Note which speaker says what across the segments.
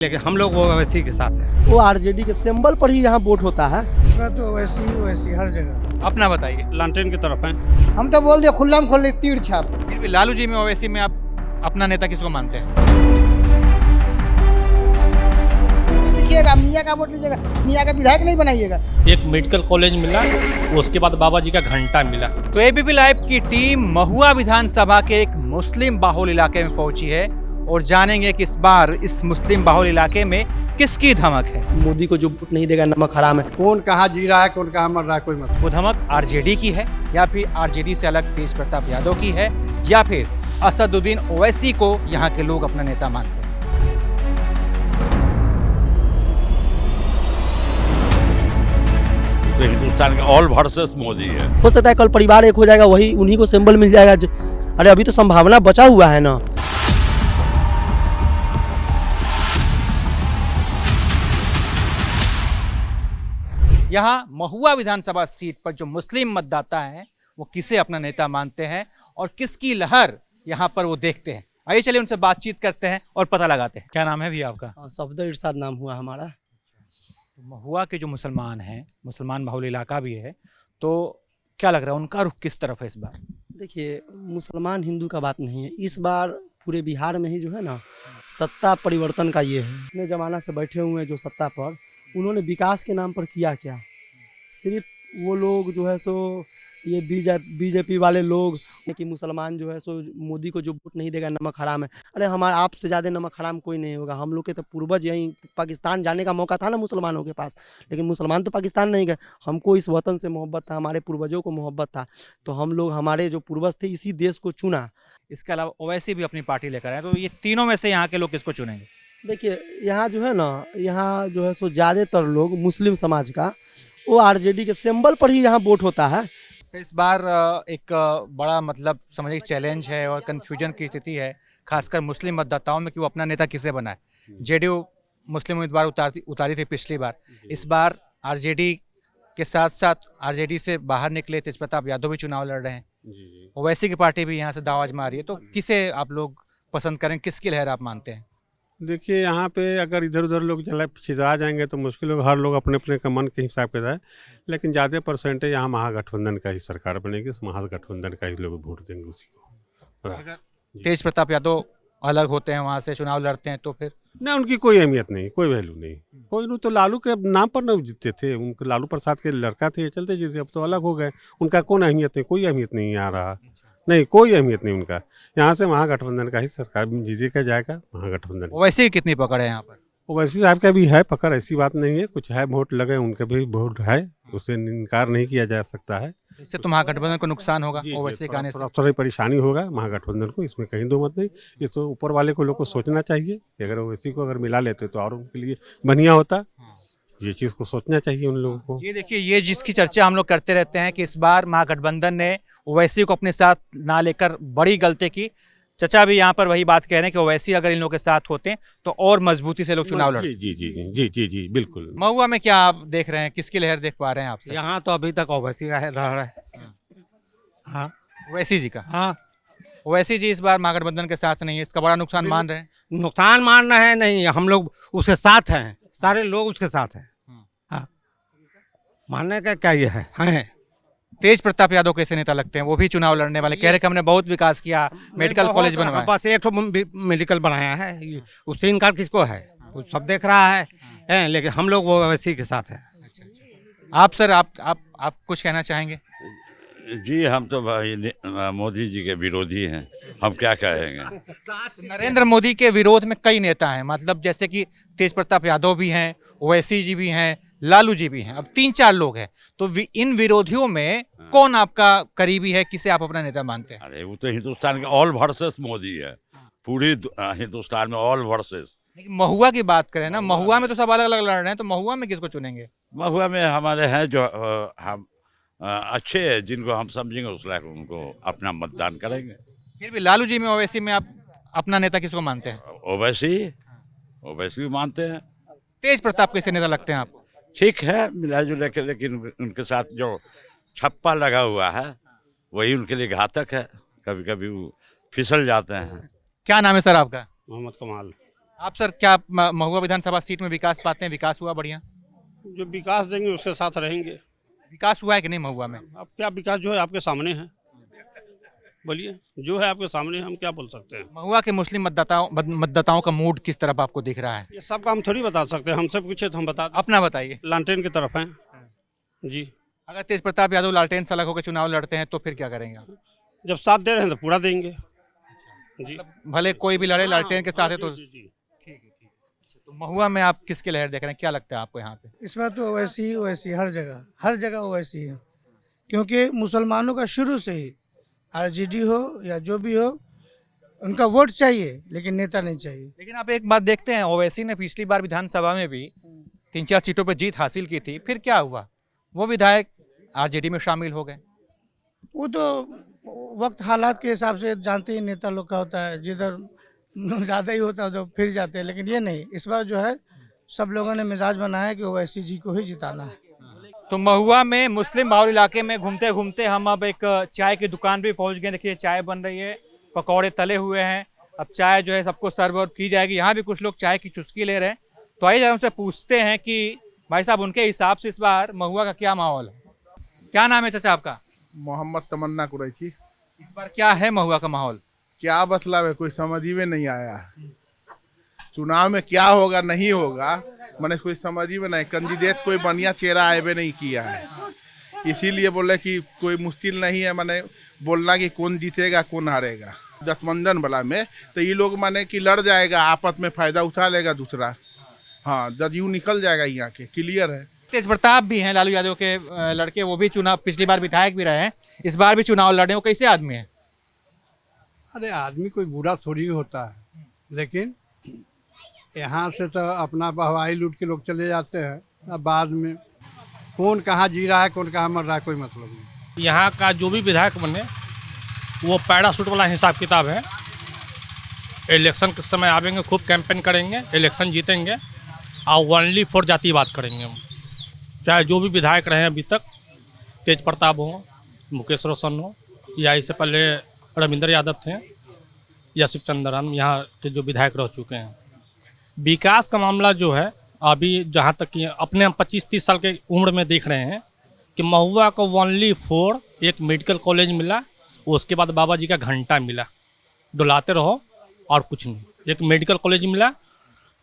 Speaker 1: लेकिन हम लोग ओवैसी के साथ हैं।
Speaker 2: वो आरजेडी के सिंबल पर ही यहाँ वोट होता है।
Speaker 3: इस बार तो वैसी हर जगह।
Speaker 4: अपना बताइए।
Speaker 1: लालटेन की तरफ है।
Speaker 3: हम तो बोल दिए खुल्ला में खोल तीर छाप।
Speaker 4: फिर भी लालू जी में ओवैसी में आप अपना नेता किसको मानते हैं?
Speaker 3: लिखिएगा मियाँ का वोट लीजिएगा, मियाँ का विधायक नहीं बनाइएगा।
Speaker 5: एक मेडिकल कॉलेज मिला, उसके बाद बाबा जी का घंटा मिला।
Speaker 4: तो एबीपी लाइव की टीम महुआ विधानसभा के एक मुस्लिम बाहुल इलाके में पहुंची है और जानेंगे कि इस बार इस मुस्लिम बाहुल इलाके में किसकी धमक है।
Speaker 2: मोदी को जो वोट नहीं देगा नमक हराम है।
Speaker 3: कौन कहाँ जी रहा है, कौन कहाँ मर रहा है, कोई मतलब।
Speaker 4: वो धमक आरजेडी की है या फिर आरजेडी से अलग तेज प्रताप यादव की है या फिर असदुद्दीन ओवैसी को यहाँ के लोग अपना नेता मानते हैं।
Speaker 6: तो हिंदुस्तान का ऑल वर्सेस मोदी है।
Speaker 2: हो सकता है कल परिवार एक हो जाएगा, वही उन्हीं को सिंबल मिल जाएगा। अरे अभी तो संभावना बचा हुआ है ना।
Speaker 4: यहाँ महुआ विधानसभा सीट पर जो मुस्लिम मतदाता हैं वो किसे अपना नेता मानते हैं और किसकी लहर यहाँ पर वो देखते हैं। आइए चलिए उनसे बातचीत करते हैं और पता लगाते हैं। क्या नाम है भैया आपका?
Speaker 2: सफदर इरशाद नाम हुआ हमारा।
Speaker 4: महुआ के जो मुसलमान हैं, मुसलमान बाहुल इलाका भी है, तो क्या लग रहा है उनका रुख किस तरफ है इस बार?
Speaker 2: देखिए, मुसलमान हिंदू का बात नहीं है। इस बार पूरे बिहार में ही जो है ना, सत्ता परिवर्तन का ये है। इतने जमाना से बैठे हुए हैं जो सत्ता पर, उन्होंने विकास के नाम पर किया क्या? सिर्फ वो लोग जो है सो ये बीजेपी वाले लोग कि मुसलमान जो है सो मोदी को जो वोट नहीं देगा नमक हराम है। अरे हमारा आपसे ज़्यादा नमक हराम कोई नहीं होगा। हम लोग के तो पूर्वज यहीं पाकिस्तान जाने का मौका था ना मुसलमानों के पास, लेकिन मुसलमान तो पाकिस्तान नहीं गए। हमको इस वतन से मोहब्बत था, हमारे पूर्वजों को मोहब्बत था, तो हम लोग हमारे जो पूर्वज थे इसी देश को चुना।
Speaker 4: इसके अलावा ओवैसी भी अपनी पार्टी लेकर आए, तो ये तीनों में से यहाँ के लोग किसको चुनेंगे?
Speaker 2: देखिए, यहाँ जो है ना, यहाँ जो है सो ज़्यादातर लोग मुस्लिम समाज का वो आरजेडी के सिंबल पर ही यहाँ वोट होता है।
Speaker 4: तो इस बार एक बड़ा मतलब समझिए चैलेंज है और कन्फ्यूजन की स्थिति है, खासकर मुस्लिम मतदाताओं में कि वो अपना नेता किसे बनाए। जेडीयू मुस्लिम उम्मीदवार उतारी थी पिछली बार। इस बार आरजेडी के साथ साथ आरजेडी से बाहर निकले तेज प्रताप यादव भी चुनाव लड़ रहे हैं। ओवैसी की पार्टी भी यहाँ से दावाज मारी है, तो किसे आप लोग पसंद करें, किसकी लहर आप मानते हैं?
Speaker 7: देखिए, यहाँ पे अगर इधर उधर लोग छितरा जाएंगे तो मुश्किल होगा। हर लोग अपने अपने का मन के हिसाब के जाए, लेकिन ज़्यादा परसेंटेज यहाँ महागठबंधन का ही सरकार बनेगी। महागठबंधन का ही लोग वोट देंगे उसी को।
Speaker 4: अगर तेज प्रताप यादव अलग होते हैं, वहाँ से चुनाव लड़ते हैं, तो फिर
Speaker 7: नहीं, उनकी कोई अहमियत नहीं, कोई वैल्यू नहीं। कोई तो लालू के नाम पर न जीतते थे, उनके लालू प्रसाद के लड़का थे, चलते जीते। अब तो अलग हो गए, उनका कौन अहमियत नहीं, कोई अहमियत नहीं आ रहा। नहीं, कोई अहमियत नहीं उनका। यहाँ से महागठबंधन का ही सरकार जीते का जाएगा। महागठबंधन
Speaker 4: ओवैसी की कितनी पकड़ है यहाँ पर?
Speaker 7: ओवैसी साहब का भी है पकड़, ऐसी बात नहीं है। कुछ है, वोट लगे, उनके भी वोट है, उससे इनकार नहीं किया जा सकता है।
Speaker 4: इससे तो महागठबंधन को नुकसान होगा ओवैसी के आने से।
Speaker 7: थोड़ी परेशानी होगा महागठबंधन को, इसमें कहीं दो मत नहीं। ये तो ऊपर वाले को लोग को सोचना चाहिए कि अगर ओवैसी को अगर मिला लेते तो और उनके लिए बढ़िया होता। ये चीज़ को सोचना चाहिए उन लोगों को।
Speaker 4: ये देखिए, ये जिसकी चर्चा हम लोग करते रहते हैं कि इस बार महागठबंधन ने ओवैसी को अपने साथ ना लेकर बड़ी गलती की। चचा भी यहाँ पर वही बात कह रहे हैं कि ओवैसी अगर इन लोगों के साथ होते तो और मजबूती से लोग चुनाव लड़ते।
Speaker 7: जी जी जी जी जी जी बिल्कुल।
Speaker 4: महुआ में क्या आप देख रहे हैं, किसकी लहर देख पा रहे हैं आप?
Speaker 1: यहाँ तो अभी तक ओवैसी का रह रहा है। हाँ,
Speaker 4: ओवैसी जी का।
Speaker 1: हाँ,
Speaker 4: ओवैसी जी इस बार महागठबंधन के साथ नहीं है, इसका बड़ा नुकसान मान रहे हैं।
Speaker 1: नुकसान मान रहे हैं नहीं, हम लोग उसके साथ हैं, सारे लोग उसके साथ हैं। हाँ, मानने का क्या ये है।
Speaker 4: तेज प्रताप यादव कैसे नेता लगते हैं? वो भी चुनाव लड़ने वाले, कह रहे कि हमने बहुत विकास किया, मेडिकल कॉलेज बनवाया।
Speaker 1: बस एक तो मेडिकल बनाया है, उससे इनकार किसको है? वो सब देख रहा है, लेकिन हम लोग वो वैसी के साथ हैं।
Speaker 4: आप सर, आप कुछ कहना चाहेंगे?
Speaker 6: जी, हम तो भाई मोदी जी के विरोधी हैं, हम क्या कहेंगे।
Speaker 4: नरेंद्र मोदी के विरोध में कई नेता हैं, मतलब जैसे कि तेज प्रताप यादव भी हैं, ओवैसी जी भी हैं, लालू जी भी हैं, अब 3-4 लोग हैं। तो इन विरोधियों में कौन आपका करीबी है, किसे आप अपना नेता मानते हैं?
Speaker 6: अरे वो तो हिंदुस्तान का ऑल वर्सेस मोदी है। पूरी हिंदुस्तान में ऑल वर्सेस।
Speaker 4: लेकिन महुआ की बात करें ना, महुआ में तो सब अलग अलग लड़ रहे हैं, तो महुआ में किसको चुनेंगे?
Speaker 6: महुआ में हमारे हैं जो हम अच्छे हैं, जिनको हम समझेंगे उस लायक उनको अपना मतदान करेंगे।
Speaker 4: फिर भी लालू जी में ओवैसी में आप अपना नेता किसको मानते हैं?
Speaker 6: ओवैसी मानते हैं।
Speaker 4: तेज प्रताप कैसे नेता लगते हैं आपको?
Speaker 6: ठीक है, मिला जुला के, लेकिन उनके साथ जो छप्पा लगा हुआ है वही उनके लिए घातक है। कभी कभी वो फिसल जाते हैं।
Speaker 4: क्या नाम है सर आपका?
Speaker 7: मोहम्मद कमाल।
Speaker 4: आप सर क्या महुआ विधानसभा सीट में विकास पाते हैं? विकास हुआ बढ़िया?
Speaker 7: जो विकास देंगे उसके साथ रहेंगे।
Speaker 4: विकास हुआ है कि नहीं महुआ में?
Speaker 7: अब क्या विकास जो है आपके सामने है, बोलिए जो है आपके सामने है, हम क्या बोल सकते हैं।
Speaker 4: महुआ के मुस्लिम मतदाताओं का मूड किस तरफ आपको दिख रहा है?
Speaker 7: ये सब का हम थोड़ी बता सकते हैं, हमसे पूछे तो हम बता दें।
Speaker 4: अपना बताइए।
Speaker 7: लालटेन की तरफ हैं जी।
Speaker 4: अगर तेज प्रताप यादव लालटेन से अलग होकर चुनाव लड़ते हैं तो फिर क्या करेंगे आप?
Speaker 7: जब साथ दे रहे हैं तो पूरा देंगे जी।
Speaker 4: भले कोई भी लड़े लालटेन के साथ है तो
Speaker 7: जी, जी।
Speaker 4: तो महुआ में आप किसके लहर देख रहे हैं? क्या लगता है आपको यहाँ पे?
Speaker 8: इस बार तो ओवैसी हर जगह ओवैसी है, क्योंकि मुसलमानों का शुरू से ही आरजेडी हो या जो भी हो उनका वोट चाहिए, लेकिन नेता नहीं चाहिए।
Speaker 4: लेकिन आप एक बात देखते हैं, ओवैसी ने पिछली बार विधानसभा में भी 3-4 सीटों पर जीत हासिल की थी, फिर क्या हुआ? वो विधायक आरजेडी में शामिल हो गए।
Speaker 8: वो तो वक्त हालात के हिसाब से जानते ही नेता लोग का होता है, जिधर ज़्यादा ही होता है तो फिर जाते हैं, लेकिन ये नहीं, इस बार जो है सब लोगों ने मिजाज बनाया कि ओवैसी जी को ही जिताना है।
Speaker 4: तो महुआ में मुस्लिम बाहुल इलाके में घूमते घूमते हम अब एक चाय की दुकान पे पहुंच गए। देखिए चाय बन रही है, पकौड़े तले हुए हैं, अब चाय जो है सबको सर्व की जाएगी। यहाँ भी कुछ लोग चाय की चुस्की ले रहे हैं, तो आइए उनसे पूछते हैं कि भाई साहब उनके हिसाब से इस बार महुआ का क्या माहौल है। क्या नाम है चाचा आपका?
Speaker 9: मोहम्मद तमन्ना कुरैशी।
Speaker 4: इस बार क्या है महुआ का माहौल?
Speaker 9: क्या मतलब है, कोई समझ ही में नहीं आया। चुनाव में क्या होगा नहीं होगा मैंने कोई समझ ही में नहीं। कैंडिडेट कोई बढ़िया चेहरा आए भी नहीं किया है, इसीलिए बोले कि कोई मुश्किल नहीं है मैंने बोलना कि कौन जीतेगा कौन हारेगा। गठबंधन वाला में तो ये लोग माने कि लड़ जाएगा, आपस में फायदा उठा लेगा दूसरा। हाँ, जदयू निकल जाएगा यहाँ के, क्लियर है।
Speaker 4: तेज प्रताप भी हैं लालू यादव के लड़के, वो भी चुनाव पिछली बार विधायक भी रहे हैं, इस बार भी चुनाव लड़े। वो कैसे आदमी है?
Speaker 10: अरे आदमी कोई बुरा थोड़ी होता है, लेकिन यहाँ से तो अपना हवाई लूट के लोग चले जाते हैं, अब बाद में कौन कहाँ जी रहा है कौन कहाँ मर रहा है कोई मतलब नहीं।
Speaker 5: यहाँ का जो भी विधायक बने वो पैराशूट वाला हिसाब किताब है। इलेक्शन के समय आवेंगे, खूब कैंपेन करेंगे, इलेक्शन जीतेंगे और ओनली फॉर जातिवाद करेंगे हम। चाहे जो भी विधायक रहे अभी तक, तेज प्रताप हो, मुकेश रोशन हो, या इससे पहले रविंद्र यादव थे, या शिवचंद्रन, यहाँ के जो विधायक रह चुके हैं। विकास का मामला जो है अभी जहाँ तक कि अपने हम 25-30 साल के उम्र में देख रहे हैं कि महुआ को ओनली फॉर एक मेडिकल कॉलेज मिला, उसके बाद बाबा जी का घंटा मिला, डुलाते रहो और कुछ नहीं। एक मेडिकल कॉलेज मिला।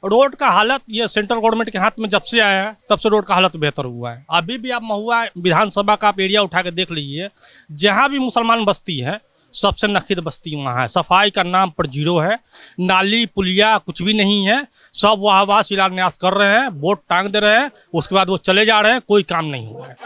Speaker 5: रोड का हालत ये सेंट्रल गवर्नमेंट के हाथ में जब से आया है तब से रोड का हालत बेहतर हुआ है। अभी भी आप महुआ विधानसभा का आप एरिया उठा के देख लीजिए, जहाँ भी मुसलमान बस्ती है सबसे नखिद बस्ती वहाँ है। सफाई का नाम पर जीरो है, नाली पुलिया कुछ भी नहीं है, सब वाहवाह शिलान्यास कर रहे हैं, वोट टांग दे रहे हैं, उसके बाद वो चले जा रहे हैं, कोई काम नहीं हुआ है।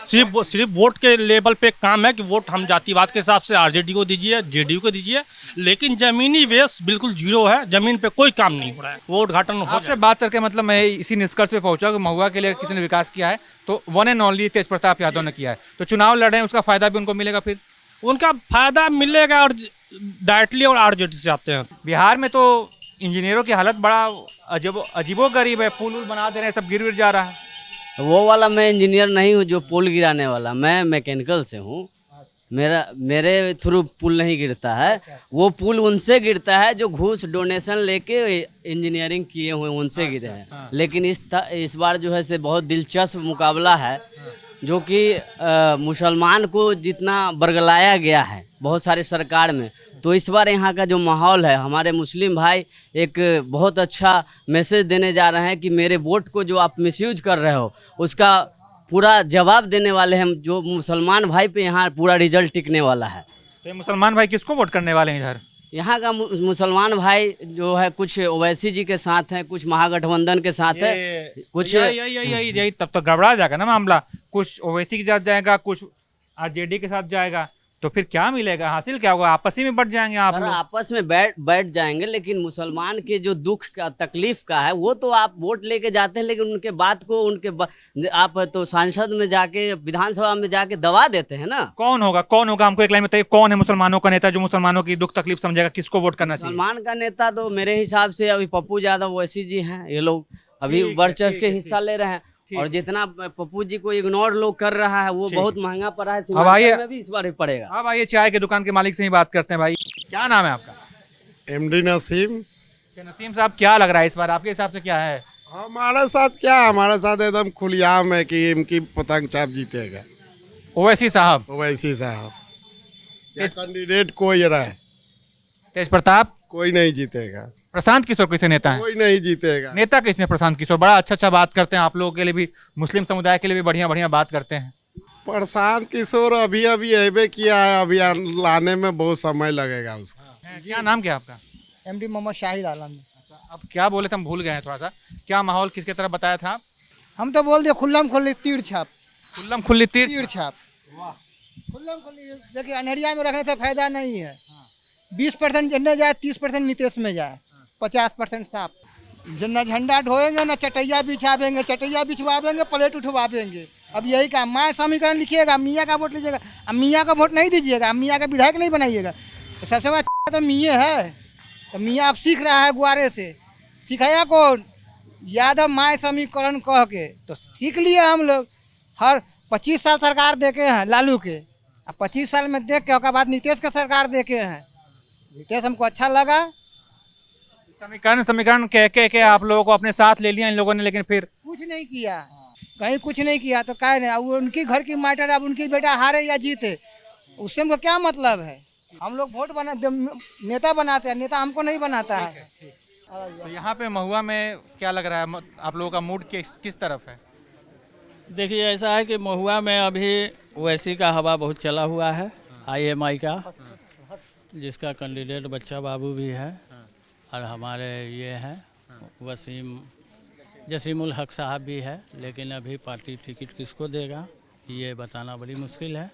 Speaker 5: सिर्फ वोट के लेवल पे काम है कि वोट हम जातिवाद के हिसाब से आरजेडी को दीजिए, जेडीयू को दीजिए, लेकिन जमीनी बेस बिल्कुल जीरो है, जमीन पे कोई काम नहीं हो रहा है। वो उद्घाटन हो
Speaker 4: आपसे बात करके मतलब मैं इसी निष्कर्ष पे पहुंचा कि महुआ के लिए किसी ने विकास किया है तो वन एंड ओनली तेज प्रताप यादव ने किया है। तो चुनाव लड़ रहे हैं, उसका फायदा भी उनको मिलेगा, फिर
Speaker 5: उनका फायदा मिलेगा और डायरेक्टली और आरजेडी से आते हैं।
Speaker 4: बिहार में तो इंजीनियरों की हालत बड़ा अजीबो गरीब है, पुल उल बना दे रहे हैं, सब गिर जा रहा है।
Speaker 11: वो वाला मैं इंजीनियर नहीं हूँ जो पुल गिराने वाला, मैं मैकेनिकल से हूँ। मेरे थ्रू पुल नहीं गिरता है, वो पुल उनसे गिरता है जो घूस डोनेशन लेके इंजीनियरिंग किए हुए उनसे गिरे हैं। लेकिन इस बार जो है से बहुत दिलचस्प मुकाबला है, जो कि मुसलमान को जितना बरगलाया गया है बहुत सारे सरकार में, तो इस बार यहाँ का जो माहौल है, हमारे मुस्लिम भाई एक बहुत अच्छा मैसेज देने जा रहे हैं कि मेरे वोट को जो आप मिसयूज कर रहे हो उसका पूरा जवाब देने वाले हैं। जो मुसलमान भाई पे यहाँ पूरा रिजल्ट टिकने वाला है।
Speaker 4: तो ये मुसलमान भाई किसको वोट करने वाले हैं इधर?
Speaker 11: यहाँ का मुसलमान भाई जो है कुछ ओवैसी जी के साथ हैं, कुछ महागठबंधन के साथ है, कुछ
Speaker 4: यही तब तो गड़बड़ा जाएगा ना मामला। कुछ ओवैसी के साथ जाएगा, कुछ आरजेडी के साथ जाएगा, तो फिर क्या मिलेगा, हासिल क्या होगा? आपस ही में बढ़ जाएंगे आप लोग।
Speaker 11: आपस में बैठ जाएंगे, लेकिन मुसलमान के जो दुख का तकलीफ का है वो तो आप वोट लेके जाते हैं, लेकिन उनके बात को आप तो सांसद में जाके विधानसभा में जाके दबा देते हैं ना।
Speaker 4: कौन होगा हमको एक लाइन में बताइए, कौन है मुसलमानों का नेता जो मुसलमानों की दुख तकलीफ समझेगा? किसको वोट करना चाहिए?
Speaker 11: मुसलमान का नेता तो मेरे हिसाब से अभी पप्पू यादव ओवैसी जी हैं, ये लोग अभी बढ़ चढ़ के हिस्सा ले रहे हैं। और जितना पप्पू जी को इग्नोर लोग कर रहा है वो बहुत महंगा पड़ा है, सीमांचल में भी इस बार पड़ेगा।
Speaker 4: अब आइए चाय के दुकान के मालिक से ही बात करते हैं। भाई क्या नाम है आपका?
Speaker 7: एमडी नसीम,
Speaker 4: नसीम साहब, क्या लग रहा है इस बार आपके हिसाब से क्या है?
Speaker 12: हमारे साथ क्या, हमारे साथ एकदम खुलेआम है कि इनकी पतंग छाप जीतेगा
Speaker 4: ओवैसी साहब।
Speaker 12: ओवैसी साहब या कैंडिडेट कोई रहे,
Speaker 4: तेज प्रताप
Speaker 12: कोई नहीं जीतेगा।
Speaker 4: प्रशांत किशोर किसे नेता है?
Speaker 12: कोई नहीं जीतेगा।
Speaker 4: नेता किसने? प्रशांत किशोर बड़ा अच्छा बात करते हैं, आप लोगों के लिए भी, मुस्लिम समुदाय के लिए भी बढ़िया बात करते हैं।
Speaker 12: प्रशांत किशोर अभी अबे किया है, अभी लाने में बहुत समय लगेगा उसका।
Speaker 4: क्या नाम क्या आपका?
Speaker 3: एमडी मोहम्मद शाहिद आलम।
Speaker 4: अब क्या बोले थे, हम भूल गए हैं थोड़ा सा। क्या माहौल किसके तरफ बताया था?
Speaker 3: हम तो बोल दिए खुल्लम खुल्ली तीर छाप।
Speaker 4: खुल्लम खुल्ली तीर
Speaker 3: छाप। खुल्लम खुल्ली। देखिए अनहरिया में रखने से फायदा नहीं है। 20% जिन्ने जाए, 30% नीतीश में जाए, 50% साफ। जिन्ना झंडा ढोएंगे ना चटैया बिछावेंगे, चटैया बिछवावेंगे, प्लेट उठवावेंगे। अब यही काम, माँ समीकरण लिखिएगा, मियाँ का वोट लीजिएगा। अब मियाँ का वोट नहीं दीजिएगा, मियाँ का विधायक नहीं बनाइएगा। तो सबसे बड़ा तो मियाँ है। तो मियाँ अब सीख रहा है गुआरे से। सिखाया कौन? यादव माय समीकरण कह के तो सीख लिए हम लोग। हर 25 साल सरकार देखे हैं लालू के, अब 25 साल में देख के उसके बाद नीतीश का सरकार देखे हैं। नीतीश हमको अच्छा लगा।
Speaker 4: समीकरण कह के आप लोगों को अपने साथ ले लिया इन लोगों ने, लेकिन फिर
Speaker 3: कुछ नहीं किया, कहीं कुछ नहीं किया। तो कह नहीं, अब उनकी घर की मैटर, अब उनकी बेटा हारे या जीते उससे हमको क्या मतलब है? हम लोग वोट नेता बनाते हैं, नेता हमको नहीं बनाता है।
Speaker 4: तो यहाँ पे महुआ में क्या लग रहा है, आप लोगों का मूड किस तरफ है?
Speaker 13: देखिए ऐसा है कि महुआ में अभी ओवैसी का हवा बहुत चला हुआ है, IMI का, जिसका कैंडिडेट बच्चा बाबू भी है और हमारे ये हैं जसीमुल हक साहब भी है। लेकिन अभी पार्टी टिकट किसको देगा ये बताना बड़ी मुश्किल है।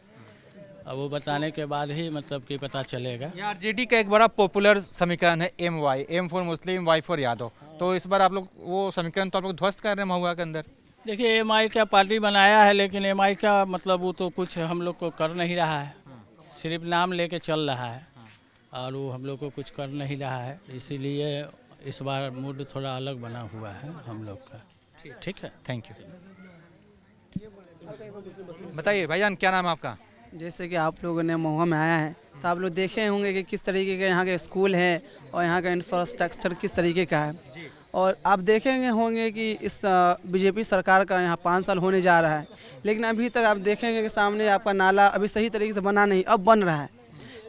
Speaker 13: अब वो बताने के बाद ही मतलब कि पता चलेगा।
Speaker 4: यार RJD का एक बड़ा पॉपुलर समीकरण है MY, M for Muslim, Y for Yadav. तो इस बार आप लोग वो समीकरण तो आप लोग ध्वस्त कर रहे हैं महुआ के अंदर।
Speaker 13: देखिए MI का पार्टी बनाया है, लेकिन MI का मतलब वो तो कुछ हम लोग को कर नहीं रहा है, सिर्फ नाम लेके चल रहा है और वो हम लोग को कुछ कर नहीं रहा है। इसीलिए इस बार मूड थोड़ा अलग बना हुआ है हम लोग का। ठीक है, थैंक यू।
Speaker 4: बताइए भाईजान, क्या नाम है आपका?
Speaker 2: जैसे कि आप लोगों ने महुआ में आया है तो आप लोग देखे होंगे कि किस तरीके के यहाँ के स्कूल हैं और यहाँ का इंफ्रास्ट्रक्चर किस तरीके का है। और आप देखेंगे होंगे कि इस बीजेपी सरकार का यहाँ 5 साल होने जा रहा है, लेकिन अभी तक आप देखेंगे कि सामने आपका नाला अभी सही तरीके से बना नहीं, अब बन रहा है।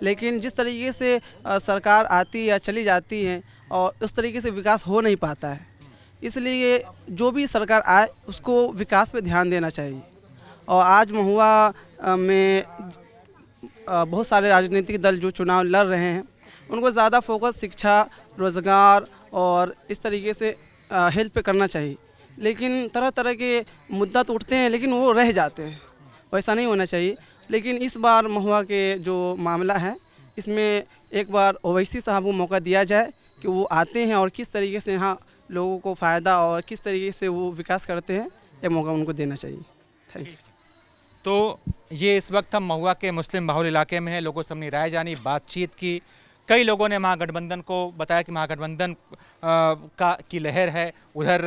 Speaker 2: लेकिन जिस तरीके से सरकार आती या चली जाती है और उस तरीके से विकास हो नहीं पाता है। इसलिए जो भी सरकार आए उसको विकास पे ध्यान देना चाहिए। और आज महुआ में बहुत सारे राजनीतिक दल जो चुनाव लड़ रहे हैं उनको ज़्यादा फोकस शिक्षा, रोज़गार और इस तरीके से हेल्थ पे करना चाहिए। लेकिन तरह तरह के मुद्दा तो उठते हैं लेकिन वो रह जाते हैं, वैसा नहीं होना चाहिए। लेकिन इस बार महुआ के जो मामला है इसमें एक बार ओवैसी साहब को मौका दिया जाए कि वो आते हैं और किस तरीके से यहाँ लोगों को फ़ायदा और किस तरीके से वो विकास करते हैं, ये मौका उनको देना चाहिए। Thank you.
Speaker 4: तो ये इस वक्त हम महुआ के मुस्लिम बाहुल इलाके में है। लोगों से हमने राय जानी, बातचीत की। कई लोगों ने महागठबंधन को बताया कि महागठबंधन की लहर है, उधर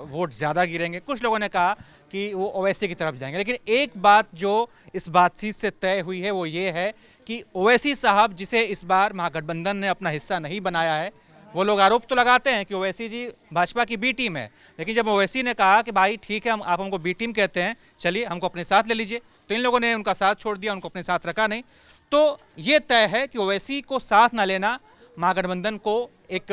Speaker 4: वोट ज़्यादा गिरेंगे। कुछ लोगों ने कहा कि वो ओवैसी की तरफ जाएंगे। लेकिन एक बात जो इस बातचीत से तय हुई है वो ये है कि ओवैसी साहब, जिसे इस बार महागठबंधन ने अपना हिस्सा नहीं बनाया है, वो लोग आरोप तो लगाते हैं कि ओवैसी जी भाजपा की बी टीम है। लेकिन जब ओवैसी ने कहा कि भाई ठीक है, आप हमको बी टीम कहते हैं, चलिए हमको अपने साथ ले लीजिए, तो इन लोगों ने उनका साथ छोड़ दिया, उनको अपने साथ रखा नहीं। तो ये तय है कि ओवैसी को साथ ना लेना महागठबंधन को एक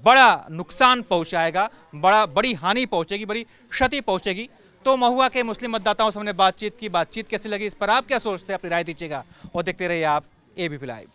Speaker 4: बड़ा नुकसान पहुंचाएगा, बड़ी हानि पहुंचेगी, बड़ी क्षति पहुंचेगी। तो महुआ के मुस्लिम मतदाताओं से हमने बातचीत की। बातचीत कैसी लगी इस पर आप क्या सोचते हैं, अपनी राय दीजिएगा और देखते रहिए आप ABP लाइव।